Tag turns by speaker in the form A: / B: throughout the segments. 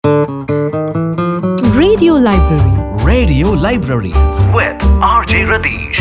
A: Radio Library.
B: Radio Library with RJ Radish.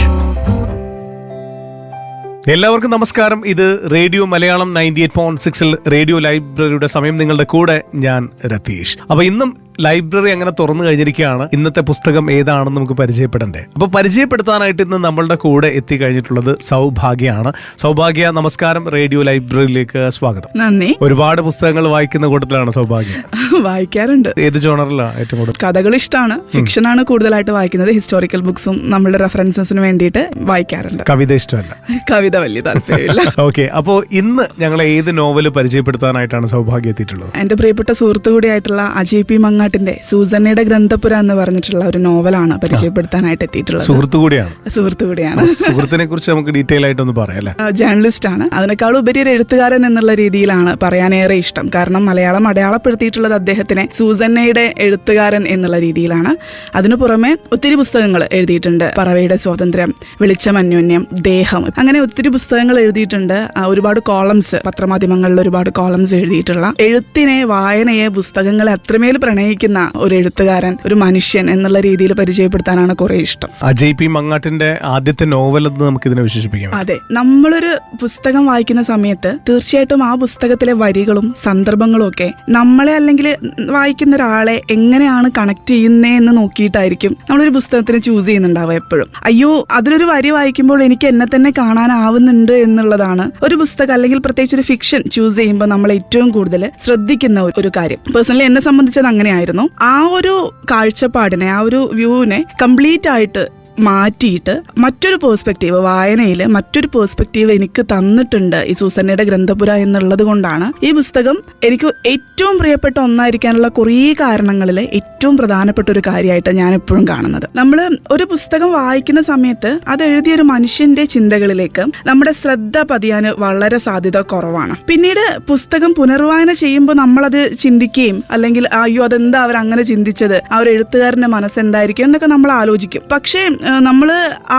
C: എല്ലാവർക്കും നമസ്കാരം. ഇത് റേഡിയോ മലയാളം 98.6 റേഡിയോ ലൈബ്രറിയുടെ സമയം. നിങ്ങളുടെ കൂടെ ഞാൻ രതീഷ്. അപ്പൊ ഇന്നും ലൈബ്രറി അങ്ങനെ തുറന്നു കഴിഞ്ഞിരിക്കുകയാണ്. ഇന്നത്തെ പുസ്തകം ഏതാണെന്ന് നമുക്ക് പരിചയപ്പെടണ്ടേ? അപ്പൊ പരിചയപ്പെടുത്താനായിട്ട് ഇന്ന് നമ്മളുടെ കൂടെ എത്തിക്കഴിഞ്ഞിട്ടുള്ളത് സൗഭാഗ്യയാണ്. സൗഭാഗ്യ, നമസ്കാരം. റേഡിയോ ലൈബ്രറിയിലേക്ക് സ്വാഗതം.
D: നന്ദി.
C: ഒരുപാട് പുസ്തകങ്ങൾ വായിക്കുന്ന കൂട്ടത്തിലാണ് സൗഭാഗ്യ?
D: വായിക്കാറുണ്ട്.
C: ഏത് ജോണറിലാണ് ഏറ്റവും കൂടുതൽ?
D: കഥകൾ ഇഷ്ടമാണ്. ഫിക്ഷനാണ് കൂടുതലായിട്ട് വായിക്കുന്നത്. ഹിസ്റ്റോറിക്കൽ ബുക്സും നമ്മളുടെ റെഫറൻസസിന് വേണ്ടിയിട്ട് വായിക്കാറുണ്ട്.
C: കവിത ഇഷ്ടമല്ല?
D: കവിത വലിയ താല്പര്യമില്ല.
C: ഓക്കെ. അപ്പോ ഇന്ന് ഞങ്ങളെ ഏത് നോവല് പരിചയപ്പെടുത്താനായിട്ടാണ് സൗഭാഗ്യ എത്തിയിട്ടുള്ളത്?
D: എന്റെ പ്രിയപ്പെട്ട സുഹൃത്തു കൂടിയായിട്ടുള്ള അജയ് പി മങ്ങാട്ടിന്റെ സൂസന്നയുടെ ഗ്രന്ഥപുര എന്ന് പറഞ്ഞിട്ടുള്ള ഒരു നോവലാണ് പരിചയപ്പെടുത്താനായിട്ട് എത്തിയിട്ടുള്ളത്.
C: സുഹൃത്തു കൂടിയാണ്. സുഹൃത്തിനെ കുറിച്ച് നമുക്ക് ഡീറ്റെയിൽ ആയിട്ടൊന്ന് പറയാം.
D: ജേർണലിസ്റ്റ് ആണ്. അതിനേക്കാൾ ഉപരി ഒരു എഴുത്തുകാരൻ എന്നുള്ള രീതിയിലാണ് പറയാനേറെ ഇഷ്ടം. കാരണം മലയാളം അടയാളപ്പെടുത്തിയിട്ടുള്ളത് അദ്ദേഹത്തിനെ സൂസന്നയുടെ എഴുത്തുകാരൻ എന്നുള്ള രീതിയിലാണ്. അതിനു പുറമെ ഒത്തിരി പുസ്തകങ്ങൾ എഴുതിയിട്ടുണ്ട്. പറവയുടെ സ്വാതന്ത്ര്യം, വെളിച്ചമന്യോന്യം, ദേഹം, അങ്ങനെ ഒത്തിരി പുസ്തകങ്ങൾ എഴുതിയിട്ടുണ്ട്. ഒരുപാട് കോളംസ്, പത്രമാധ്യമങ്ങളിൽ ഒരുപാട് കോളംസ് എഴുതിയിട്ടുള്ള, എഴുത്തിനെ, വായനയെ, പുസ്തകങ്ങളെ അത്രമേൽ പ്രണയിക്കുന്ന ഒരു എഴുത്തുകാരൻ, ഒരു മനുഷ്യൻ എന്നുള്ള രീതിയിൽ പരിചയപ്പെടുത്താനാണ് കുറെ ഇഷ്ടം.
C: അജയ് പി മങ്ങാട്ടിന്റെ ആദ്യത്തെ നോവൽ എന്ന് നമുക്ക് ഇതിനെ വിശേഷിപ്പിക്കാം.
D: അതെ, നമ്മളൊരു പുസ്തകം വായിക്കുന്ന സമയത്ത് തീർച്ചയായിട്ടും ആ പുസ്തകത്തിലെ വരികളും സന്ദർഭങ്ങളും ഒക്കെ നമ്മളെ അല്ലെങ്കിൽ വായിക്കുന്ന ഒരാളെ എങ്ങനെയാണ് കണക്ട് ചെയ്യുന്നേ എന്ന് നോക്കിയിട്ടായിരിക്കും നമ്മളൊരു പുസ്തകത്തിന് ചൂസ് ചെയ്യുന്നുണ്ടാവുക എപ്പോഴും. അയ്യോ, അതിലൊരു വരി വായിക്കുമ്പോൾ എനിക്ക് എന്നെ തന്നെ കാണാനാവുന്നുണ്ട് എന്നുള്ളതാണ് ഒരു പുസ്തകം അല്ലെങ്കിൽ പ്രത്യേകിച്ച് ഒരു ഫിക്ഷൻ ചൂസ് ചെയ്യുമ്പോൾ നമ്മൾ ഏറ്റവും കൂടുതൽ ശ്രദ്ധിക്കുന്ന ഒരു കാര്യം. പേഴ്സണലി എന്നെ സംബന്ധിച്ചത് അങ്ങനെയായിരുന്നു. ആ ഒരു കാഴ്ചപ്പാടിനെ, ആ ഒരു വ്യൂവിനെ കംപ്ലീറ്റ് ആയിട്ട് മാറ്റിയിട്ട് മറ്റൊരു പേഴ്സ്പെക്റ്റീവ്, വായനയിൽ മറ്റൊരു പേഴ്സ്പെക്റ്റീവ് എനിക്ക് തന്നിട്ടുണ്ട് ഈ സൂസന്നയുടെ ഗ്രന്ഥപുര എന്നുള്ളത് കൊണ്ടാണ് ഈ പുസ്തകം എനിക്ക് ഏറ്റവും പ്രിയപ്പെട്ട ഒന്നായിരിക്കാനുള്ള കുറേ കാരണങ്ങളിൽ ഏറ്റവും പ്രധാനപ്പെട്ട ഒരു കാര്യമായിട്ട് ഞാൻ എപ്പോഴും കാണുന്നത്. നമ്മൾ ഒരു പുസ്തകം വായിക്കുന്ന സമയത്ത് അത് എഴുതിയൊരു മനുഷ്യന്റെ ചിന്തകളിലേക്ക് നമ്മുടെ ശ്രദ്ധ പതിയാൻ വളരെ സാധ്യത കുറവാണ്. പിന്നീട് പുസ്തകം പുനർവായന ചെയ്യുമ്പോൾ നമ്മളത് ചിന്തിക്കുകയും അല്ലെങ്കിൽ അയ്യോ അതെന്താ അവരങ്ങനെ ചിന്തിച്ചത്, ആ ഒരു എഴുത്തുകാരന്റെ മനസ്സെന്തായിരിക്കും എന്നൊക്കെ നമ്മൾ ആലോചിക്കും. പക്ഷേ നമ്മൾ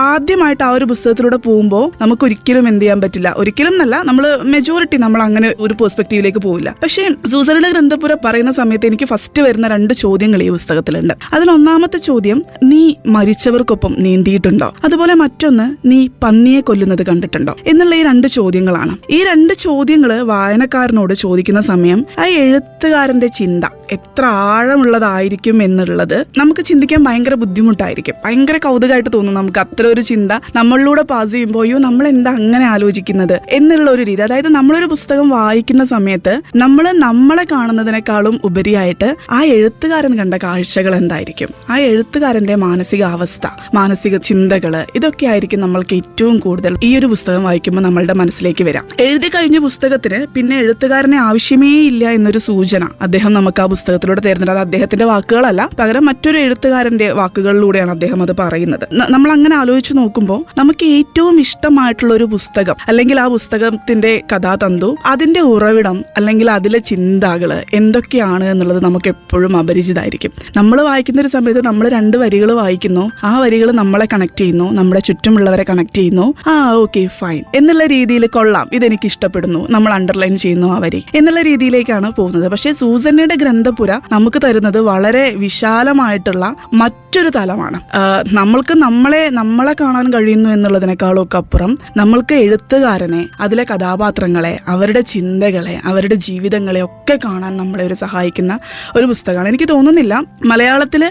D: ആദ്യമായിട്ട് ആ ഒരു പുസ്തകത്തിലൂടെ പോകുമ്പോൾ നമുക്ക് ഒരിക്കലും എന്ത് ചെയ്യാൻ പറ്റില്ല, ഒരിക്കലും എന്നല്ല, നമ്മൾ മെജോറിറ്റി നമ്മൾ അങ്ങനെ ഒരു പെർസ്പെക്റ്റീവിലേക്ക് പോവില്ല. പക്ഷേ സൂസന്നയുടെ ഗ്രന്ഥപുര പറയുന്ന സമയത്ത് എനിക്ക് ഫസ്റ്റ് വരുന്ന 2 ചോദ്യങ്ങൾ ഈ പുസ്തകത്തിലുണ്ട്. അതിലൊന്നാമത്തെ ചോദ്യം, നീ മരിച്ചവർക്കൊപ്പം നീന്തിയിട്ടുണ്ടോ? അതുപോലെ മറ്റൊന്ന്, നീ പന്നിയെ കൊല്ലുന്നത് കണ്ടിട്ടുണ്ടോ? എന്നുള്ള ഈ 2 ചോദ്യങ്ങളാണ്. ഈ 2 ചോദ്യങ്ങൾ വായനക്കാരനോട് ചോദിക്കുന്ന സമയം ആ എഴുത്തുകാരന്റെ ചിന്ത എത്ര ആഴമുള്ളതായിരിക്കും എന്നുള്ളത് നമുക്ക് ചിന്തിക്കാൻ ഭയങ്കര ബുദ്ധിമുട്ടായിരിക്കും. ഭയങ്കര കൗതുകമായിട്ട് തോന്നും നമുക്ക് അത്ര ഒരു ചിന്ത നമ്മളിലൂടെ പാസ് ചെയ്യുമ്പോൾ, അയ്യോ നമ്മൾ എന്താ അങ്ങനെ ആലോചിക്കുന്നത് എന്നുള്ള ഒരു രീതി. അതായത് നമ്മളൊരു പുസ്തകം വായിക്കുന്ന സമയത്ത് നമ്മളെ കാണുന്നതിനേക്കാളും ഉപരിയായിട്ട് ആ എഴുത്തുകാരൻ കണ്ട കാഴ്ചകൾ എന്തായിരിക്കും, ആ എഴുത്തുകാരന്റെ മാനസികാവസ്ഥ, മാനസിക ചിന്തകൾ, ഇതൊക്കെ ആയിരിക്കും നമ്മൾക്ക് ഏറ്റവും കൂടുതൽ ഈ ഒരു പുസ്തകം വായിക്കുമ്പോൾ നമ്മളുടെ മനസ്സിലേക്ക് വരാം. എഴുതി കഴിഞ്ഞ പുസ്തകത്തിന് പിന്നെ എഴുത്തുകാരനെ ആവശ്യമേ ഇല്ല എന്നൊരു സൂചന അദ്ദേഹം നമുക്ക് ആ പുസ്തകത്തിലൂടെ തരുന്നുണ്ട്. അത് അദ്ദേഹത്തിന്റെ വാക്കുകളല്ല, പകരം മറ്റൊരു എഴുത്തുകാരന്റെ വാക്കുകളിലൂടെയാണ് അദ്ദേഹം അത് പറയുന്നത്. നമ്മൾ അങ്ങനെ ആലോചിച്ച് നോക്കുമ്പോൾ നമുക്ക് ഏറ്റവും ഇഷ്ടമായിട്ടുള്ള ഒരു പുസ്തകം അല്ലെങ്കിൽ ആ പുസ്തകത്തിന്റെ കഥാതന്തു, അതിന്റെ ഉറവിടം അല്ലെങ്കിൽ അതിലെ ചിന്തകള് എന്തൊക്കെയാണ് എന്നുള്ളത് നമുക്ക് എപ്പോഴും അപരിചിതമായിരിക്കും. നമ്മൾ വായിക്കുന്ന ഒരു സമയത്ത് നമ്മൾ 2 വരികൾ വായിക്കുന്നു, ആ വരികൾ നമ്മളെ കണക്ട് ചെയ്യുന്നു, നമ്മുടെ ചുറ്റുമുള്ളവരെ കണക്ട് ചെയ്യുന്നു. ഓക്കെ ഫൈൻ എന്നുള്ള രീതിയിൽ, കൊള്ളാം, ഇതെനിക്ക് ഇഷ്ടപ്പെടുന്നു, നമ്മൾ അണ്ടർലൈൻ ചെയ്യുന്നു ആ വരി എന്നുള്ള രീതിയിലേക്കാണ് പോകുന്നത്. പക്ഷേ സൂസന്നയുടെ ഗ്രന്ഥപുര നമുക്ക് തരുന്നത് വളരെ വിശാലമായിട്ടുള്ള മറ്റൊരു തലമാണ്. നമ്മൾക്ക് നമ്മളെ കാണാൻ കഴിയുന്നു എന്നുള്ളതിനേക്കാളും ഒക്കെ അപ്പുറം നമ്മൾക്ക് എഴുത്തുകാരനെ, അതിലെ കഥാപാത്രങ്ങളെ, അവരുടെ ചിന്തകളെ, അവരുടെ ജീവിതങ്ങളെ ഒക്കെ കാണാൻ നമ്മളെ സഹായിക്കുന്ന ഒരു പുസ്തകമാണ്. എനിക്ക് തോന്നുന്നില്ല മലയാളത്തിൽ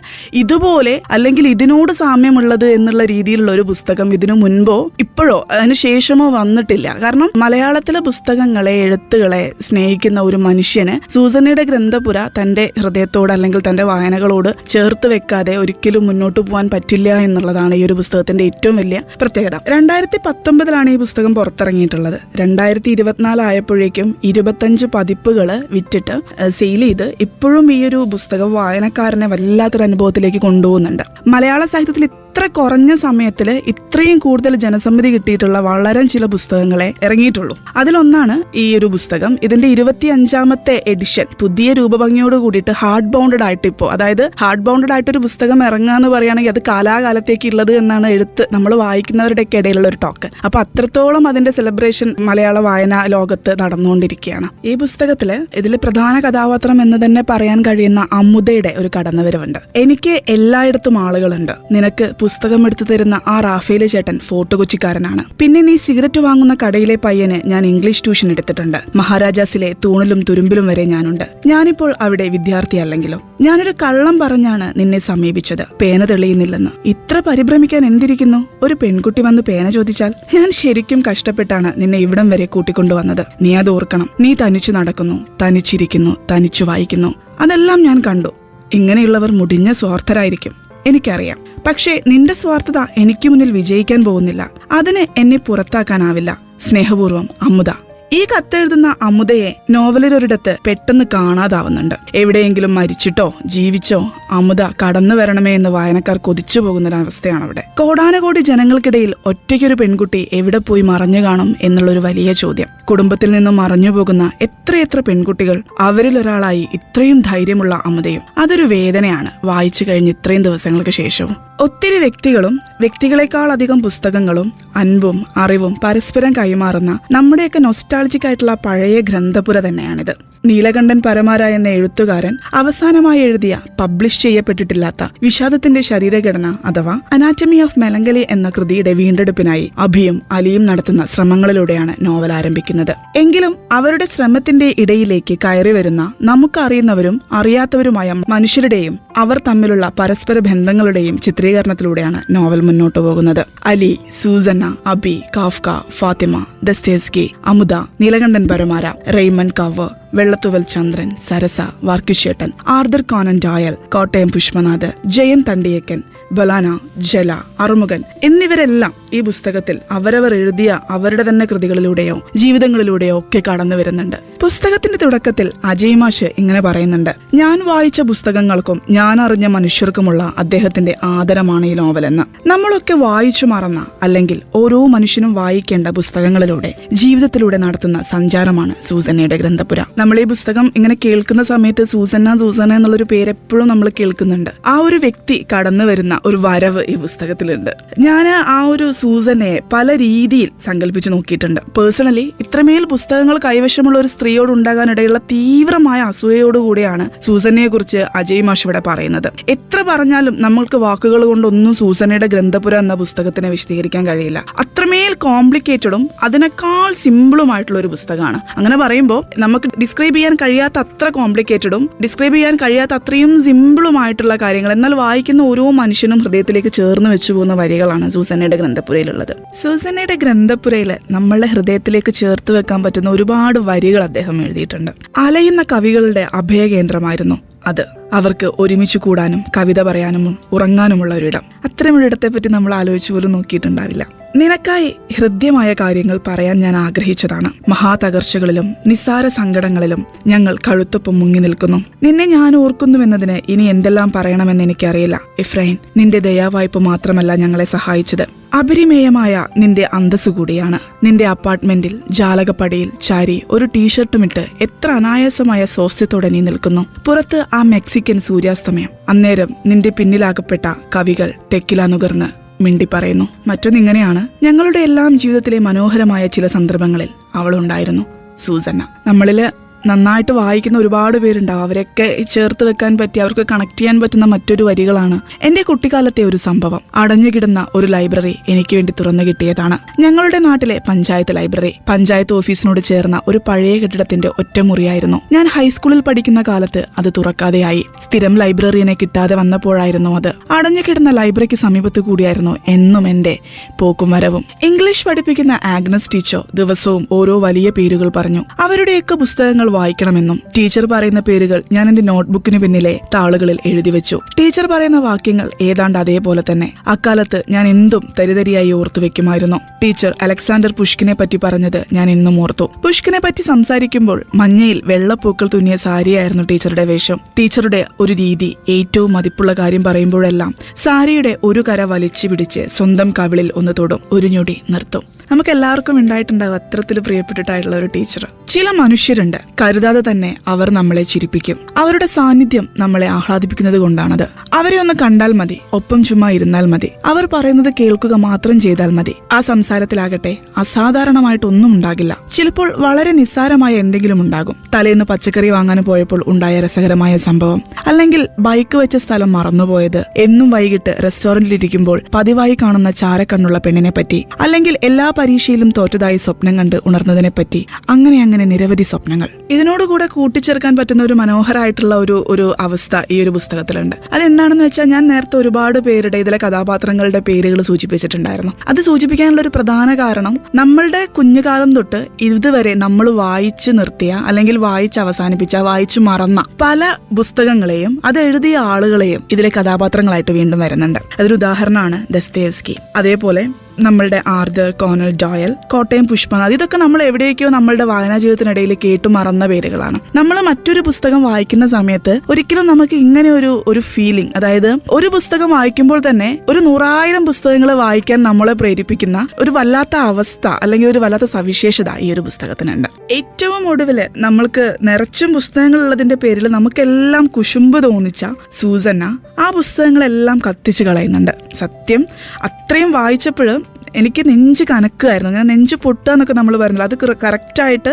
D: ഇതുപോലെ അല്ലെങ്കിൽ ഇതിനോട് സാമ്യമുള്ളത് എന്നുള്ള രീതിയിലുള്ള ഒരു പുസ്തകം ഇതിനു മുൻപോ ഇപ്പോഴോ അതിനുശേഷമോ വന്നിട്ടില്ല. കാരണം മലയാളത്തിലെ പുസ്തകങ്ങളെ, എഴുത്തുകളെ സ്നേഹിക്കുന്ന ഒരു മനുഷ്യന് സൂസന്നയുടെ ഗ്രന്ഥപുര തന്റെ ഹൃദയത്തോട് അല്ലെങ്കിൽ തന്റെ വായനകളോട് ചേർത്ത് വെക്കാതെ ഒരിക്കലും മുന്നോട്ട് പോകാൻ പറ്റില്ല എന്നുള്ളതാണ് ഈ ഒരു പുസ്തകത്തിന്റെ ഏറ്റവും വലിയ പ്രത്യേകത. 2019 ഈ പുസ്തകം പുറത്തിറങ്ങിയിട്ടുള്ളത്. 2024 ആയപ്പോഴേക്കും 25 പതിപ്പുകൾ വിറ്റിട്ട് സെയിൽ ചെയ്ത് ഇപ്പോഴും ഈ ഒരു പുസ്തകം വായനക്കാരനെ വല്ലാത്തൊരു അനുഭവത്തിലേക്ക് കൊണ്ടുപോകുന്നുണ്ട്. മലയാള സാഹിത്യത്തിൽ ഇത്ര കുറഞ്ഞ സമയത്തില് ഇത്രയും കൂടുതൽ ജനസമ്മതി കിട്ടിയിട്ടുള്ള വളരെ ചില പുസ്തകങ്ങളെ ഇറങ്ങിയിട്ടുള്ളൂ. അതിലൊന്നാണ് ഈ ഒരു പുസ്തകം. ഇതിന്റെ 25ാമത്തെ എഡിഷൻ പുതിയ രൂപഭംഗിയോട് കൂടിയിട്ട് ഹാർഡ് ബൗണ്ടഡ് ആയിട്ട് ഇപ്പോൾ, അതായത് ഹാർഡ് ബൗണ്ടഡ് ആയിട്ടൊരു പുസ്തകം ഇറങ്ങാന്ന് പറയുകയാണെങ്കിൽ അത് കാലാകാലത്തേക്ക് ഉള്ളത് എന്നാണ് നമ്മൾ വായിക്കുന്നവരുടെയൊക്കെ ഇടയിലുള്ള ഒരു ടോക്ക്. അപ്പൊ അത്രത്തോളം അതിന്റെ സെലിബ്രേഷൻ മലയാള വായന ലോകത്ത് നടന്നുകൊണ്ടിരിക്കുകയാണ്. ഈ പുസ്തകത്തില് ഇതിലെ പ്രധാന കഥാപാത്രം എന്ന് തന്നെ പറയാൻ കഴിയുന്ന അമുദയുടെ ഒരു കടന്നുവരവുണ്ട്. എനിക്ക് എല്ലായിടത്തും ആളുകളുണ്ട്, നിനക്ക് പുസ്തകം എടുത്തു തരുന്ന ആ റാഫേല് ചേട്ടൻ ഫോർട്ട് കൊച്ചിക്കാരനാണ്, പിന്നെ നീ സിഗരറ്റ് വാങ്ങുന്ന കടയിലെ പയ്യന് ഞാൻ ഇംഗ്ലീഷ് ട്യൂഷൻ എടുത്തിട്ടുണ്ട്, മഹാരാജാസിലെ തൂണിലും തുരുമ്പിലും വരെ ഞാനുണ്ട്, ഞാനിപ്പോൾ അവിടെ വിദ്യാർത്ഥിയല്ലെങ്കിലും ഞാനൊരു കള്ളം പറഞ്ഞാണ് നിന്നെ സമീപിച്ചത്, പേന തെളിയുന്നില്ലെന്ന്. ഇത്ര പരിഭ്രമിക്കാൻ എന്തിരിക്കുന്നു? ഒരു പെൺകുട്ടി വന്ന് പേന ചോദിച്ചാൽ ഞാൻ ശരിക്കും കഷ്ടപ്പെട്ടാണ് നിന്നെ ഇവിടം വരെ കൂട്ടിക്കൊണ്ടുവന്നത്. നീ അത് ഓർക്കണം. നീ തനിച്ചു നടക്കുന്നു, തനിച്ചിരിക്കുന്നു, തനിച്ചു വായിക്കുന്നു. അതെല്ലാം ഞാൻ കണ്ടു. ഇങ്ങനെയുള്ളവർ മുടിഞ്ഞ സ്വാർത്ഥരായിരിക്കും, എനിക്കറിയാം. പക്ഷേ നിന്റെ സ്വാർത്ഥത എനിക്ക് മുന്നിൽ വിജയിക്കാൻ പോകുന്നില്ല. അതിന് എന്നെ പുറത്താക്കാനാവില്ല. സ്നേഹപൂർവ്വം അമുദ. ഈ കത്തെഴുതുന്ന അമുദയെ നോവലിലൊരിടത്ത് പെട്ടെന്ന് കാണാതാവുന്നുണ്ട്. എവിടെയെങ്കിലും മരിച്ചിട്ടോ ജീവിച്ചോ അമുദ കടന്നു വരണമേ എന്ന് വായനക്കാർ കൊതിച്ചു പോകുന്നൊരവസ്ഥയാണ് അവിടെ. കോടാനകോടി ജനങ്ങൾക്കിടയിൽ ഒറ്റയ്ക്കൊരു പെൺകുട്ടി എവിടെ പോയി മറഞ്ഞു കാണും എന്നുള്ളൊരു വലിയ ചോദ്യം. കുടുംബത്തിൽ നിന്നും മറഞ്ഞു പോകുന്ന എത്രയെത്ര പെൺകുട്ടികൾ, അവരിൽ ഒരാളായി ഇത്രയും ധൈര്യമുള്ള അമുദയും. അതൊരു വേദനയാണ് വായിച്ചു കഴിഞ്ഞ് ഇത്രയും ദിവസങ്ങൾക്ക് ശേഷവും. ഒത്തിരി വ്യക്തികളും വ്യക്തികളെക്കാൾ അധികം പുസ്തകങ്ങളും അൻപും അറിവും പരസ്പരം കൈമാറുന്ന നമ്മുടെയൊക്കെ നൊസ്റ്റാൾജിക് ആയിട്ടുള്ള പഴയ ഗ്രന്ഥപുര തന്നെയാണിത്. നീലകണ്ഠൻ പരമാര എന്ന എഴുത്തുകാരൻ അവസാനമായി എഴുതിയ പബ്ലിഷ് ചെയ്യപ്പെട്ടിട്ടില്ലാത്ത വിഷാദത്തിന്റെ ശരീരഘടന അഥവാ അനാറ്റമി ഓഫ് മെലങ്കലി എന്ന കൃതിയുടെ വീണ്ടെടുപ്പിനായി അഭിയും അലിയും നടത്തുന്ന ശ്രമങ്ങളിലൂടെയാണ് നോവൽ ആരംഭിക്കുന്നത്. എങ്കിലും അവരുടെ ശ്രമത്തിന്റെ ഇടയിലേക്ക് കയറി വരുന്ന നമുക്കറിയുന്നവരും അറിയാത്തവരുമായ മനുഷ്യരുടെയും അവർ തമ്മിലുള്ള പരസ്പര ബന്ധങ്ങളുടെയും ചിത്രീകരണത്തിലൂടെയാണ് നോവൽ മുന്നോട്ടു പോകുന്നത്. Ali, Susanna, Abi, Kafka, Fathima, Dostoevsky, Amudha, Neelakantan Paramara, Raymond Carver, Vellathuval Chandran, Sarasa, വർക്കിഷേട്ടൻ, Arthur Conan Doyle, Kottayam Pushpanath, Jayan Thandiyakkan, Balana, Jala, Arumughan എന്നിവരെല്ലാം ഈ പുസ്തകത്തിൽ അവരവർ എഴുതിയ അവരുടെ തന്നെ കൃതികളിലൂടെയോ ജീവിതങ്ങളിലൂടെയോ ഒക്കെ കടന്നു വരുന്നുണ്ട്. പുസ്തകത്തിന്റെ തുടക്കത്തിൽ അജയ് മാഷ് ഇങ്ങനെ പറയുന്നുണ്ട്: ഞാൻ വായിച്ച പുസ്തകങ്ങൾക്കും ഞാൻ അറിഞ്ഞ മനുഷ്യർക്കുമുള്ള അദ്ദേഹത്തിന്റെ ആദരമാണ് ഈ നോവലെന്ന്. നമ്മളൊക്കെ വായിച്ചു മറന്ന അല്ലെങ്കിൽ ഓരോ മനുഷ്യനും വായിക്കേണ്ട പുസ്തകങ്ങളിലൂടെ ജീവിതത്തിലൂടെ നടത്തുന്ന സഞ്ചാരമാണ് സൂസന്നയുടെ ഗ്രന്ഥപുര. നമ്മൾ ഈ പുസ്തകം ഇങ്ങനെ കേൾക്കുന്ന സമയത്ത് സൂസന്ന എന്നുള്ളൊരു പേര് എപ്പോഴും നമ്മൾ കേൾക്കുന്നുണ്ട്. ആ ഒരു വ്യക്തി കടന്നു വരുന്ന ഒരു വരവ് ഈ പുസ്തകത്തിലുണ്ട്. ഞാൻ ആ ഒരു സൂസന്നയെ പല രീതിയിൽ സങ്കല്പിച്ചു നോക്കിയിട്ടുണ്ട്. പേഴ്സണലി ഇത്രമേൽ പുസ്തകങ്ങൾ കൈവശമുള്ള ഒരു സ്ത്രീയോട് ഉണ്ടാകാനിടയുള്ള തീവ്രമായ അസൂയയോടുകൂടിയാണ് സൂസന്നയെ കുറിച്ച് അജയ് മാഷ് ഇവിടെ പറയുന്നത്. എത്ര പറഞ്ഞാലും നമ്മൾക്ക് വാക്കുകൾ കൊണ്ടൊന്നും സൂസന്നയുടെ ഗ്രന്ഥപുര എന്ന പുസ്തകത്തിനെ വിശദീകരിക്കാൻ കഴിയില്ല. അത്രമേൽ കോംപ്ലിക്കേറ്റഡും അതിനേക്കാൾ സിമ്പിളുമായിട്ടുള്ള ഒരു പുസ്തകമാണ്. അങ്ങനെ പറയുമ്പോൾ നമുക്ക് ഡിസ്ക്രൈബ് ചെയ്യാൻ കഴിയാത്ത അത്ര കോംപ്ലിക്കേറ്റഡും ഡിസ്ക്രൈബ് ചെയ്യാൻ കഴിയാത്ത അത്രയും സിമ്പിളുമായിട്ടുള്ള കാര്യങ്ങൾ, എന്നാൽ വായിക്കുന്ന ഓരോ മനുഷ്യനും ഹൃദയത്തിലേക്ക് ചേർന്ന് വെച്ചു പോകുന്ന വരികളാണ് സൂസന്നയുടെ ഗ്രന്ഥപുരയിലുള്ളത്. സൂസന്നയുടെ ഗ്രന്ഥപുരയിൽ നമ്മളുടെ ഹൃദയത്തിലേക്ക് ചേർത്ത് വെക്കാൻ പറ്റുന്ന ഒരുപാട് വരികൾ അദ്ദേഹം എഴുതിയിട്ടുണ്ട്. അലയുന്ന കവികളുടെ അഭയകേന്ദ്രമായിരുന്നു അത്. അവർക്ക് ഒരുമിച്ച് കൂടാനും കവിത പറയാനും ഉറങ്ങാനുമുള്ള ഒരിടം. അത്തരമൊരിടത്തെ പറ്റി നമ്മൾ ആലോചിച്ചു പോലും നോക്കിയിട്ടുണ്ടാവില്ല. നിനക്കായി ഹൃദ്യമായ കാര്യങ്ങൾ പറയാൻ ഞാൻ ആഗ്രഹിച്ചതാണ്. മഹാതകർച്ചകളിലും നിസ്സാര സങ്കടങ്ങളിലും ഞങ്ങൾ കഴുത്തൊപ്പം മുങ്ങി നിൽക്കുന്നു. നിന്നെ ഞാൻ ഓർക്കുന്നുവെന്നതിന് ഇനി എന്തെല്ലാം പറയണമെന്ന് എനിക്കറിയില്ല. എഫ്രൈൻ, നിന്റെ ദയാവായ്പ മാത്രമല്ല ഞങ്ങളെ സഹായിച്ചത്, അപരിമേയമായ നിന്റെ അന്തസ്സു കൂടിയാണ്. നിന്റെ അപ്പാർട്ട്മെന്റിൽ ജാലകപ്പടിയിൽ ചാരി ഒരു ടീഷർട്ടുമിട്ട് എത്ര അനായാസമായ സ്വാസ്ഥ്യത്തോടെ നീ നിൽക്കുന്നു. പുറത്ത് ആ മെക്സിക്കൻ സൂര്യാസ്തമയം. അന്നേരം നിന്റെ പിന്നിലാകപ്പെട്ട കവികൾ തെക്കില നുകർന്ന് മിണ്ടി പറയുന്നു. മറ്റൊന്നിങ്ങനെയാണ്: ഞങ്ങളുടെ എല്ലാം ജീവിതത്തിലെ മനോഹരമായ ചില സന്ദർഭങ്ങളിൽ അവളുണ്ടായിരുന്നു സൂസന്ന. നമ്മളില് നന്നായിട്ട് വായിക്കുന്ന ഒരുപാട് പേരുണ്ടാവും. അവരൊക്കെ ചേർത്ത് വെക്കാൻ പറ്റി, അവർക്ക് കണക്ട് ചെയ്യാൻ പറ്റുന്ന മറ്റൊരു വരികളാണ്: എന്റെ കുട്ടിക്കാലത്തെ ഒരു സംഭവം. അടഞ്ഞുകിടന്ന ഒരു ലൈബ്രറി എനിക്ക് വേണ്ടി തുറന്നു കിട്ടിയതാണ്. ഞങ്ങളുടെ നാട്ടിലെ പഞ്ചായത്ത് ലൈബ്രറി. പഞ്ചായത്ത് ഓഫീസിനോട് ചേർന്ന ഒരു പഴയ കെട്ടിടത്തിന്റെ ഒറ്റമുറിയായിരുന്നു. ഞാൻ ഹൈസ്കൂളിൽ പഠിക്കുന്ന കാലത്ത് അത് തുറക്കാതെയായി. സ്ഥിരം ലൈബ്രറിയെ കിട്ടാതെ വന്നപ്പോഴായിരുന്നു അത്. അടഞ്ഞുകിടന്ന ലൈബ്രറിക്ക് സമീപത്ത് കൂടിയായിരുന്നു എന്നും എന്റെ പോക്കും വരവും. ഇംഗ്ലീഷ് പഠിപ്പിക്കുന്ന ആഗ്നസ് ടീച്ചർ ദിവസവും ഓരോ വലിയ പേരുകൾ പറഞ്ഞു. അവരുടെയൊക്കെ പുസ്തകങ്ങൾ വായിക്കണമെന്നും ടീച്ചർ പറയുന്ന പേരുകൾ ഞാൻ എന്റെ നോട്ട്ബുക്കിന് പിന്നിലെ താളുകളിൽ എഴുതി വെച്ചു. ടീച്ചർ പറയുന്ന വാക്യങ്ങൾ ഏതാണ്ട് അതേപോലെ തന്നെ. അക്കാലത്ത് ഞാൻ എന്തും തരിതരിയായി ഓർത്തു വെക്കുമായിരുന്നു. ടീച്ചർ അലക്സാണ്ടർ പുഷ്കിനെ പറ്റി പറഞ്ഞത് ഞാൻ എന്നും ഓർത്തു. പുഷ്കിനെ പറ്റി സംസാരിക്കുമ്പോൾ മഞ്ഞയിൽ വെള്ളപ്പൂക്കൾ തുന്നിയ സാരിയായിരുന്നു ടീച്ചറുടെ വേഷം. ടീച്ചറുടെ ഒരു രീതി, ഏറ്റവും മതിപ്പുള്ള കാര്യം പറയുമ്പോഴെല്ലാം സാരിയുടെ ഒരു കര വലിച്ചു പിടിച്ച് സ്വന്തം കവിളിൽ ഒന്ന് തൊടും, ഒരു ഞൊടി നിർത്തും. നമുക്ക് എല്ലാവർക്കും ഉണ്ടായിട്ടുണ്ടാകും അത്തരത്തിൽ പ്രിയപ്പെട്ടിട്ടായിട്ടുള്ള ഒരു ടീച്ചർ. ചില മനുഷ്യരുണ്ട്, കരുതാതെ തന്നെ അവർ നമ്മളെ ചിരിപ്പിക്കും. അവരുടെ സാന്നിധ്യം നമ്മളെ ആഹ്ലാദിപ്പിക്കുന്നത് കൊണ്ടാണത്. അവരെ ഒന്ന് കണ്ടാൽ മതി, ഒപ്പം ചുമ്മാ ഇരുന്നാൽ മതി, അവർ പറയുന്നത് കേൾക്കുക മാത്രം ചെയ്താൽ മതി. ആ സംസാരത്തിലാകട്ടെ അസാധാരണമായിട്ടൊന്നും ഉണ്ടാകില്ല. ചിലപ്പോൾ വളരെ നിസ്സാരമായ എന്തെങ്കിലും ഉണ്ടാകും. തലേന്ന് പച്ചക്കറി വാങ്ങാൻ പോയപ്പോൾ ഉണ്ടായ രസകരമായ സംഭവം, അല്ലെങ്കിൽ ബൈക്ക് വെച്ച സ്ഥലം മറന്നുപോയത്, എന്നും വൈകിട്ട് റെസ്റ്റോറന്റിലിരിക്കുമ്പോൾ പതിവായി കാണുന്ന ചാരക്കണ്ണുള്ള പെണ്ണിനെ പറ്റി, അല്ലെങ്കിൽ എല്ലാ പരീക്ഷയിലും തോറ്റതായി സ്വപ്നം കണ്ട് ഉണർന്നതിനെ പറ്റി, അങ്ങനെ നിരവധി സ്വപ്നങ്ങൾ. ഇതിനോടുകൂടെ കൂട്ടിച്ചേർക്കാൻ പറ്റുന്ന ഒരു മനോഹരമായിട്ടുള്ള ഒരു അവസ്ഥ ഈ ഒരു പുസ്തകത്തിലുണ്ട്. അതെന്താണെന്ന് വെച്ചാൽ, ഞാൻ നേരത്തെ ഒരുപാട് പേരുടെ ഇതിലെ കഥാപാത്രങ്ങളുടെ പേരുകൾ സൂചിപ്പിച്ചിട്ടുണ്ടായിരുന്നു. അത് സൂചിപ്പിക്കാനുള്ള ഒരു പ്രധാന കാരണം, നമ്മളുടെ കുഞ്ഞുകാലം തൊട്ട് ഇതുവരെ നമ്മൾ വായിച്ചു നിർത്തിയ, അല്ലെങ്കിൽ വായിച്ച് അവസാനിപ്പിച്ച, വായിച്ചു മറന്ന പല പുസ്തകങ്ങളെയും അത് എഴുതിയ ആളുകളെയും ഇതിലെ കഥാപാത്രങ്ങളായിട്ട് വീണ്ടും വരുന്നുണ്ട്. അതൊരു ഉദാഹരണമാണ് ദസ്തയേവ്സ്കി. അതേപോലെ നമ്മളുടെ ആർതർ കോണൻ ഡോയൽ, കോട്ടയം പുഷ്പനാഥ്. ഇതൊക്കെ നമ്മൾ എവിടേക്കോ നമ്മളുടെ വായനാ ജീവിതത്തിനിടയിൽ കേട്ടു മറന്ന പേരുകളാണ്. നമ്മൾ മറ്റൊരു പുസ്തകം വായിക്കുന്ന സമയത്ത് ഒരിക്കലും നമുക്ക് ഇങ്ങനെ ഒരു ഫീലിംഗ്, അതായത് ഒരു പുസ്തകം വായിക്കുമ്പോൾ തന്നെ ഒരു 100,000 പുസ്തകങ്ങൾ വായിക്കാൻ നമ്മളെ പ്രേരിപ്പിക്കുന്ന ഒരു വല്ലാത്ത അവസ്ഥ, അല്ലെങ്കിൽ ഒരു വല്ലാത്ത സവിശേഷത ഈ ഒരു പുസ്തകത്തിനുണ്ട്. ഏറ്റവും ഒടുവില് നമ്മൾക്ക് നിറച്ചും പുസ്തകങ്ങൾ ഉള്ളതിന്റെ പേരിൽ നമുക്കെല്ലാം കുശുമ്പ് തോന്നിച്ച സൂസന്ന ആ പുസ്തകങ്ങളെല്ലാം കത്തിച്ചു കളയുന്നുണ്ട്. സത്യം, അത്രയും വായിച്ചപ്പോഴും എനിക്ക് നെഞ്ച് കനക്കുമായിരുന്നു. ഞാൻ നെഞ്ച് പൊട്ടുക എന്നൊക്കെ നമ്മൾ പറയുന്നത്, അത് കറക്റ്റായിട്ട്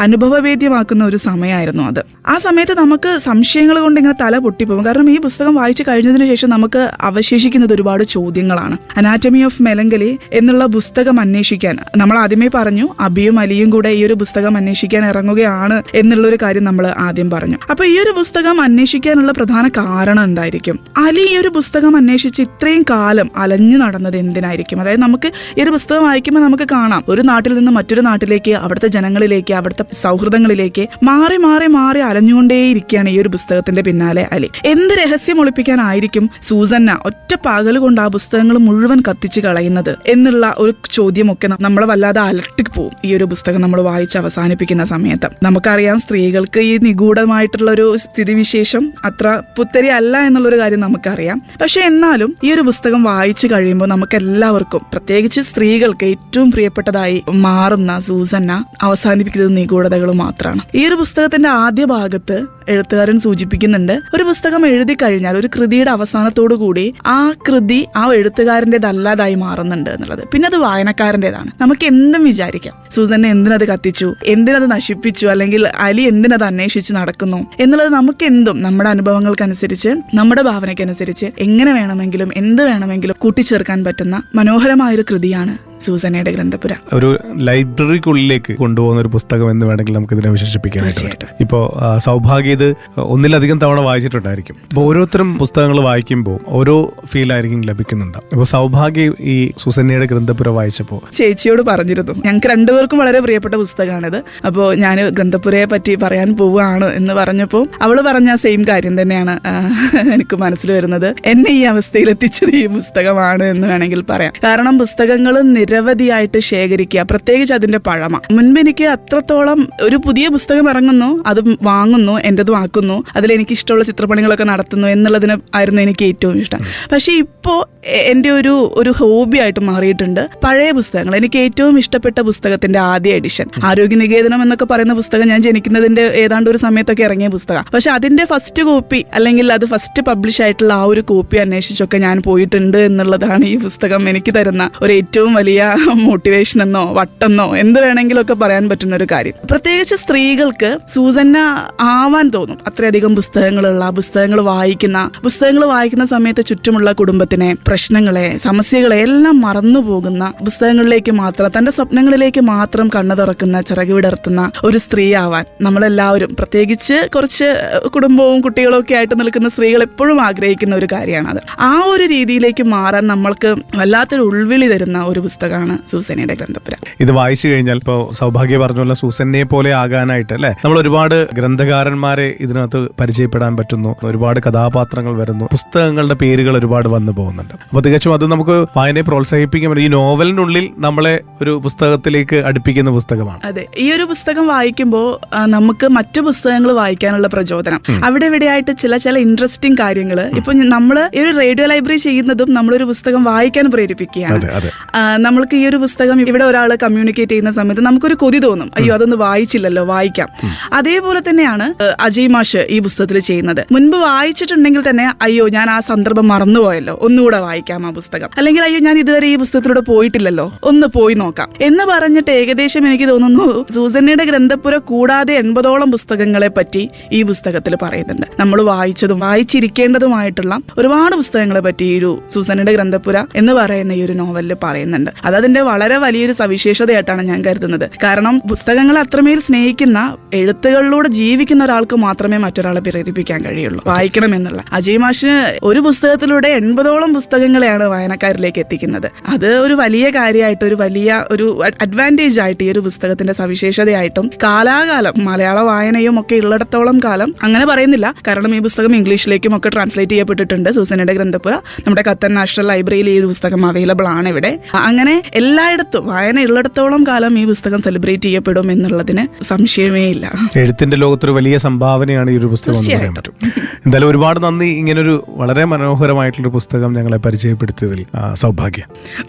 D: അനുഭവവേദ്യമാക്കുന്ന ഒരു സമയമായിരുന്നു അത്. ആ സമയത്ത് നമുക്ക് സംശയങ്ങൾ കൊണ്ട് ഇങ്ങനെ തല പൊട്ടിപ്പോകും. കാരണം ഈ പുസ്തകം വായിച്ചു കഴിഞ്ഞതിന് ശേഷം നമുക്ക് അവശേഷിക്കുന്നത് ഒരുപാട് ചോദ്യങ്ങളാണ്. അനാറ്റമി ഓഫ് മെലങ്കലി എന്നുള്ള പുസ്തകം അന്വേഷിക്കാൻ, നമ്മൾ ആദ്യമേ പറഞ്ഞു അബിയും അലിയും കൂടെ ഈ ഒരു പുസ്തകം അന്വേഷിക്കാൻ ഇറങ്ങുകയാണ് എന്നുള്ളൊരു കാര്യം നമ്മൾ ആദ്യം പറഞ്ഞു. അപ്പൊ ഈ ഒരു പുസ്തകം അന്വേഷിക്കാനുള്ള പ്രധാന കാരണം എന്തായിരിക്കും? അലി ഈ ഒരു പുസ്തകം അന്വേഷിച്ച് ഇത്രയും കാലം അലഞ്ഞു നടന്നത് എന്തിനായിരിക്കും? അതായത് നമുക്ക് ഈ ഒരു പുസ്തകം വായിക്കുമ്പോൾ നമുക്ക് കാണാം, ഒരു നാട്ടിൽ നിന്ന് മറ്റൊരു നാട്ടിലേക്ക്, അവിടുത്തെ ജനങ്ങളിലേക്ക്, അവിടുത്തെ സൗഹൃദങ്ങളിലേക്ക് മാറി മാറി മാറി അലഞ്ഞുകൊണ്ടേയിരിക്കുകയാണ് ഈ ഒരു പുസ്തകത്തിന്റെ പിന്നാലെ അലി. എന്ത് രഹസ്യം ഒളിപ്പിക്കാനായിരിക്കും സൂസന്ന ഒറ്റ പകൽ കൊണ്ട് ആ പുസ്തകങ്ങൾ മുഴുവൻ കത്തിച്ചു കളയുന്നത് എന്നുള്ള ഒരു ചോദ്യമൊക്കെ നമ്മളെ വല്ലാതെ അലട്ടിപ്പോവും ഈ ഒരു പുസ്തകം നമ്മൾ വായിച്ച് അവസാനിപ്പിക്കുന്ന സമയത്ത്. നമുക്കറിയാം, സ്ത്രീകൾക്ക് ഈ നിഗൂഢമായിട്ടുള്ള ഒരു സ്ഥിതിവിശേഷം അത്ര പുത്തരി അല്ല എന്നുള്ളൊരു കാര്യം നമുക്കറിയാം. പക്ഷെ എന്നാലും ഈ ഒരു പുസ്തകം വായിച്ചു കഴിയുമ്പോൾ നമുക്ക് എല്ലാവർക്കും, പ്രത്യേകിച്ച് സ്ത്രീകൾക്ക് ഏറ്റവും പ്രിയപ്പെട്ടതായി മാറുന്ന സൂസന്ന അവസാനിപ്പിക്കുന്നത് നിഗൂഢതകൾ മാത്രമാണ്. ഈ ഒരു പുസ്തകത്തിന്റെ ആദ്യ ഭാഗത്ത് എഴുത്തുകാരൻ സൂചിപ്പിക്കുന്നുണ്ട്, ഒരു പുസ്തകം എഴുതി കഴിഞ്ഞാൽ ഒരു കൃതിയുടെ അവസാനത്തോടു കൂടി ആ കൃതി ആ എഴുത്തുകാരൻ്റെതല്ലാതായി മാറുന്നുണ്ട് എന്നുള്ളത്. പിന്നെ അത് വായനക്കാരൻ്റെതാണ്. നമുക്ക് എന്തും വിചാരിക്കാം, സൂസന്നെ എന്തിനത് കത്തിച്ചു, എന്തിനത് നശിപ്പിച്ചു, അല്ലെങ്കിൽ അലി എന്തിനത് അന്വേഷിച്ച് നടക്കുന്നു എന്നുള്ളത് നമുക്ക് എന്തും നമ്മുടെ അനുഭവങ്ങൾക്കനുസരിച്ച്, നമ്മുടെ ഭാവനയ്ക്കനുസരിച്ച് എങ്ങനെ വേണമെങ്കിലും എന്ത് വേണമെങ്കിലും കൂട്ടിച്ചേർക്കാൻ പറ്റുന്ന മനോഹരമായൊരു കൃതിയാണ് സൂസന്നയുടെ ഗ്രന്ഥപുര.
C: ഒരു ലൈബ്രറിക്കുള്ളിലേക്ക് കൊണ്ടുപോകുന്ന ഒരു പുസ്തകം എന്ന് വേണമെങ്കിൽ നമുക്ക് ഇതിനെ വിശേഷിപ്പിക്കാനായിട്ട്. ഇപ്പോ സൗഭാഗ്യ ഇത് ഒന്നിലധികം തവണ വായിച്ചിട്ടുണ്ടായിരിക്കും. അപ്പോൾ ഓരോരുത്തരും പുസ്തകങ്ങൾ വായിക്കുമ്പോൾ ഓരോ ഫീൽ ആയിരിക്കും ലഭിക്കുന്നുണ്ട്. അപ്പോൾ സൗഭാഗ്യ ഈ സൂസന്നയുടെ ഗ്രന്ഥപുര വായിച്ചപ്പോൾ
D: ചേച്ചിയോട് പറഞ്ഞിരുന്നു, ഞങ്ങൾക്ക് രണ്ടുപേർക്കും വളരെ പ്രിയപ്പെട്ട പുസ്തകമാണിത്, അപ്പോൾ ഞാൻ ഗ്രന്ഥപുരയെ പറ്റി പറയാൻ പോവുകയാണ് എന്ന് പറഞ്ഞപ്പോൾ അവള് പറഞ്ഞ സെയിം കാര്യം തന്നെയാണ് എനിക്ക് മനസ്സിൽ വരുന്നത്. എന്നെ ഈ അവസ്ഥയിൽ എത്തിച്ചത് ഈ പുസ്തകമാണ് എന്ന് വേണമെങ്കിൽ പറയാം. കാരണം പുസ്തകങ്ങൾ നിരവധിയായിട്ട് ശേഖരിക്കുക, പ്രത്യേകിച്ച് അതിന്റെ പഴമ. മുൻപ് എനിക്ക് അത്രത്തോളം ഒരു പുതിയ പുസ്തകം ഇറങ്ങുന്നു, അത് വാങ്ങുന്നു, എൻ്റെതും ആക്കുന്നു, അതിലെനിക്ക് ഇഷ്ടമുള്ള ചിത്രപ്പണികളൊക്കെ നടത്തുന്നു എന്നുള്ളതിന് ആയിരുന്നു എനിക്ക് ഏറ്റവും ഇഷ്ടം. പക്ഷെ ഇപ്പോൾ എൻ്റെ ഒരു ഹോബി ആയിട്ട് മാറിയിട്ടുണ്ട് പഴയ പുസ്തകങ്ങൾ. എനിക്ക് ഏറ്റവും ഇഷ്ടപ്പെട്ട പുസ്തകത്തിന്റെ ആദ്യ എഡിഷൻ, ആരോഗ്യനികേതനം എന്നൊക്കെ പറയുന്ന പുസ്തകം ഞാൻ ജനിക്കുന്നതിന്റെ ഏതാണ്ട് ഒരു സമയത്തൊക്കെ ഇറങ്ങിയ പുസ്തകം. പക്ഷെ അതിന്റെ ഫസ്റ്റ് കോപ്പി, അല്ലെങ്കിൽ അത് ഫസ്റ്റ് പബ്ലിഷ് ആയിട്ടുള്ള ആ ഒരു കോപ്പി അന്വേഷിച്ചൊക്കെ ഞാൻ പോയിട്ടുണ്ട് എന്നുള്ളതാണ് ഈ പുസ്തകം എനിക്ക് തരുന്ന ഒരു ഏറ്റവും വലിയ മോട്ടിവേഷൻ എന്നോ വട്ടെന്നോ എന്ത് വേണമെങ്കിലും ഒക്കെ പറയാൻ പറ്റുന്ന ഒരു കാര്യം. പ്രത്യേകിച്ച് സ്ത്രീകൾക്ക് സൂസന്ന ആവാൻ തോന്നും. അത്രയധികം പുസ്തകങ്ങൾ വായിക്കുന്ന സമയത്ത് ചുറ്റുമുള്ള കുടുംബത്തിനെ, പ്രശ്നങ്ങളെ, സമസ്യകളെ എല്ലാം മറന്നു പോകുന്ന, പുസ്തകങ്ങളിലേക്ക് മാത്രം, തന്റെ സ്വപ്നങ്ങളിലേക്ക് മാത്രം കണ്ണു തുറക്കുന്ന, ചിറക് വിടർത്തുന്ന ഒരു സ്ത്രീ ആവാൻ നമ്മളെല്ലാവരും, പ്രത്യേകിച്ച് കുറച്ച് കുടുംബവും കുട്ടികളും ഒക്കെ ആയിട്ട് നിൽക്കുന്ന സ്ത്രീകൾ എപ്പോഴും ആഗ്രഹിക്കുന്ന ഒരു കാര്യമാണ് അത്. ആ ഒരു രീതിയിലേക്ക് മാറാൻ നമ്മൾക്ക് വല്ലാത്തൊരു ഉൾവിളി തരുന്ന വരുന്ന ഒരു പുസ്തകമാണ് സൂസന്നയുടെ ഗ്രന്ഥപുര.
C: ഇത് വായിച്ചു കഴിഞ്ഞാൽ ഇപ്പോൾ സൗഭാഗ്യ പറഞ്ഞ സൂസന്നയെ പോലെ ആകാനായിട്ട് അല്ലെ, നമ്മൾ ഒരുപാട് ഗ്രന്ഥകാരന്മാരെ ഇതിനകത്ത് പരിചയപ്പെടാൻ പറ്റുന്നു, ഒരുപാട് കഥാപാത്രങ്ങൾ വരുന്നു, പുസ്തകങ്ങളുടെ പേരുകൾ ഒരുപാട് വന്നു പോകുന്നുണ്ട്. അപ്പൊ തികച്ചും അത് നമുക്ക് വായനയെ പ്രോത്സാഹിപ്പിക്കാൻ പറ്റും. ഈ നോവലിനുള്ളിൽ നമ്മളെ ഒരു പുസ്തകത്തിലേക്ക് അടുപ്പിക്കുന്ന പുസ്തകമാണ്.
D: അതെ, ഈ ഒരു പുസ്തകം വായിക്കുമ്പോൾ നമുക്ക് മറ്റു പുസ്തകങ്ങൾ വായിക്കാനുള്ള പ്രചോദനം, അവിടെ ഇവിടെയായിട്ട് ചില ഇൻട്രസ്റ്റിംഗ് കാര്യങ്ങൾ. ഇപ്പൊ നമ്മൾ ഈ ഒരു റേഡിയോ ലൈബ്രറി ചെയ്യുന്നതും നമ്മളൊരു പുസ്തകം വായിക്കാൻ പ്രേരിപ്പിക്കുകയാണ്. നമ്മൾക്ക് ഈ ഒരു പുസ്തകം ഇവിടെ ഒരാൾ കമ്മ്യൂണിക്കേറ്റ് ചെയ്യുന്ന സമയത്ത് നമുക്കൊരു കൊതി തോന്നും, അയ്യോ അതൊന്ന് വായിച്ചില്ലല്ലോ, വായിക്കാം. അതേപോലെ തന്നെയാണ് അജയ് മാഷ് ഈ പുസ്തകത്തിൽ ചെയ്യുന്നത്. മുൻപ് വായിച്ചിട്ടുണ്ടെങ്കിൽ തന്നെ അയ്യോ ഞാൻ ആ സന്ദർഭം മറന്നുപോയല്ലോ, ഒന്നുകൂടെ വായിക്കാം ആ പുസ്തകം, അല്ലെങ്കിൽ അയ്യോ ഞാൻ ഇതുവരെ ഈ പുസ്തകത്തിലൂടെ പോയിട്ടില്ലല്ലോ, ഒന്ന് പോയി നോക്കാം എന്ന് പറഞ്ഞിട്ട് ഏകദേശം എനിക്ക് തോന്നുന്നു സൂസന്നയുടെ ഗ്രന്ഥപുര കൂടാതെ 80ഓളം പുസ്തകങ്ങളെ പറ്റി ഈ പുസ്തകത്തിൽ പറയുന്നുണ്ട്. നമ്മൾ വായിച്ചതും വായിച്ചിരിക്കേണ്ടതുമായിട്ടുള്ള ഒരുപാട് പുസ്തകങ്ങളെ പറ്റി ഈ ഒരു സൂസന്നയുടെ ഗ്രന്ഥപുര എന്ന് പറയുന്ന ഈ ഒരു നോവലിൽ പറയുന്നുണ്ട്. അതതിന്റെ വളരെ വലിയൊരു സവിശേഷതയായിട്ടാണ് ഞാൻ കരുതുന്നത്. കാരണം പുസ്തകങ്ങളെ അത്രമേൽ സ്നേഹിക്കുന്ന, എഴുത്തുകളിലൂടെ ജീവിക്കുന്ന ഒരാൾക്ക് മാത്രമേ മറ്റൊരാളെ പ്രേരിപ്പിക്കാൻ കഴിയുള്ളൂ വായിക്കണം എന്നുള്ള. അജയ് മാഷിന് ഒരു പുസ്തകത്തിലൂടെ 80ഓളം പുസ്തകങ്ങളെയാണ് വായനക്കാരിലേക്ക് എത്തിക്കുന്നത്. അത് ഒരു വലിയ കാര്യമായിട്ട്, ഒരു വലിയ ഒരു അഡ്വാൻറ്റേജ് ആയിട്ട്, ഈ ഒരു പുസ്തകത്തിന്റെ സവിശേഷതയായിട്ടും കാലാകാലം മലയാള വായനയും ഒക്കെ ഉള്ളിടത്തോളം കാലം, അങ്ങനെ പറയുന്നില്ല കാരണം ഈ പുസ്തകം ഇംഗ്ലീഷിലേക്കും ഒക്കെ ട്രാൻസ്ലേറ്റ് ചെയ്യപ്പെട്ടിട്ടുണ്ട്. സൂസന്നയുടെ ഗ്രന്ഥപുര നമ്മുടെ ഖത്തർ നാഷണൽ ലൈബ്രറിയിൽ ഈ ഒരു പുസ്തകം അവൈലബിൾ ആണ് ഇവിടെ. അങ്ങനെ എല്ലായിടത്തും വായന ഉള്ളിടത്തോളം കാലം ഈ പുസ്തകം സെലിബ്രേറ്റ് ചെയ്യപ്പെടും എന്നുള്ളതിന് സംശയമേ ഇല്ല.
C: എഴുത്തിന്റെ ലോകത്തൊരു വലിയ സംഭാവനയാണ് ഈ ഒരു പുസ്തകം എന്ന് പറയാൻ പറ്റും. എന്തായാലും ഒരുപാട് നന്ദി, ഇങ്ങനൊരു വളരെ മനോഹരമായിട്ടുള്ളൊരു പുസ്തകം ഞങ്ങളെ പരിചയപ്പെടുത്തിയതിൽ Saubhagya.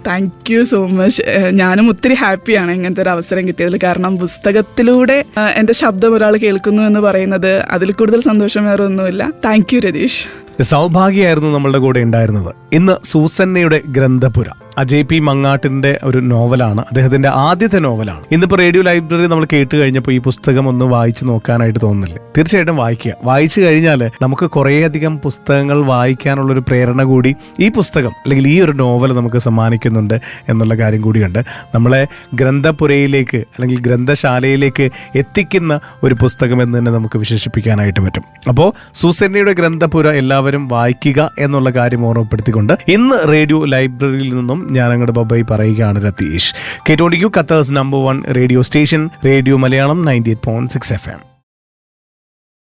D: Thank you so much. ഞാനും ഒത്തിരി ഹാപ്പിയാണ് ഇങ്ങനത്തെ ഒരു അവസരം കിട്ടിയതിൽ. കാരണം പുസ്തകത്തിലൂടെ എന്റെ ശബ്ദം ഒരാൾ കേൾക്കുന്നു എന്ന് പറയുന്നത് അതിൽ കൂടുതൽ സന്തോഷം വേറെ ഒന്നുമില്ല. Thank you Ratheesh.
C: സൗഭാഗ്യമായിരുന്നു നമ്മളുടെ കൂടെ ഉണ്ടായിരുന്നത്. ഇന്ന് സൂസന്നയുടെ ഗ്രന്ഥപുര അജയ് പി മങ്ങാട്ടിന്റെ ഒരു നോവലാണ്, അദ്ദേഹത്തിന്റെ ആദ്യത്തെ നോവലാണ്. ഇന്നിപ്പോൾ റേഡിയോ ലൈബ്രറി നമ്മൾ കേട്ട് കഴിഞ്ഞപ്പോൾ ഈ പുസ്തകം ഒന്ന് വായിച്ചു നോക്കാനായിട്ട് തോന്നുന്നില്ലേ? തീർച്ചയായിട്ടും വായിക്കുക. വായിച്ചു കഴിഞ്ഞാൽ നമുക്ക് കുറേയധികം പുസ്തകങ്ങൾ വായിക്കാനുള്ളൊരു പ്രേരണ കൂടി ഈ പുസ്തകം അല്ലെങ്കിൽ ഈ ഒരു നോവൽ നമുക്ക് സമ്മാനിക്കുന്നുണ്ട് എന്നുള്ള കാര്യം കൂടിയുണ്ട്. നമ്മളെ ഗ്രന്ഥപുരയിലേക്ക് അല്ലെങ്കിൽ ഗ്രന്ഥശാലയിലേക്ക് എത്തിക്കുന്ന ഒരു പുസ്തകം എന്ന് തന്നെ നമുക്ക് വിശേഷിപ്പിക്കാനായിട്ട് പറ്റും. അപ്പോൾ സൂസന്നയുടെ ഗ്രന്ഥപുര എല്ലാവരും വായിക്കുക എന്നുള്ള കാര്യം ഓർമ്മപ്പെടുത്തിക്കൊണ്ട് ഇന്ന് റേഡിയോ ലൈബ്രറിയിൽ നിന്നും ഞാൻ അങ്ങോട്ട് ബൈ പറയുകയാണ് രതീഷ്. കേട്ടുകൊണ്ടിരിക്കൂ Qatar's number 1 radio station radio Malayalam 98.6 FM.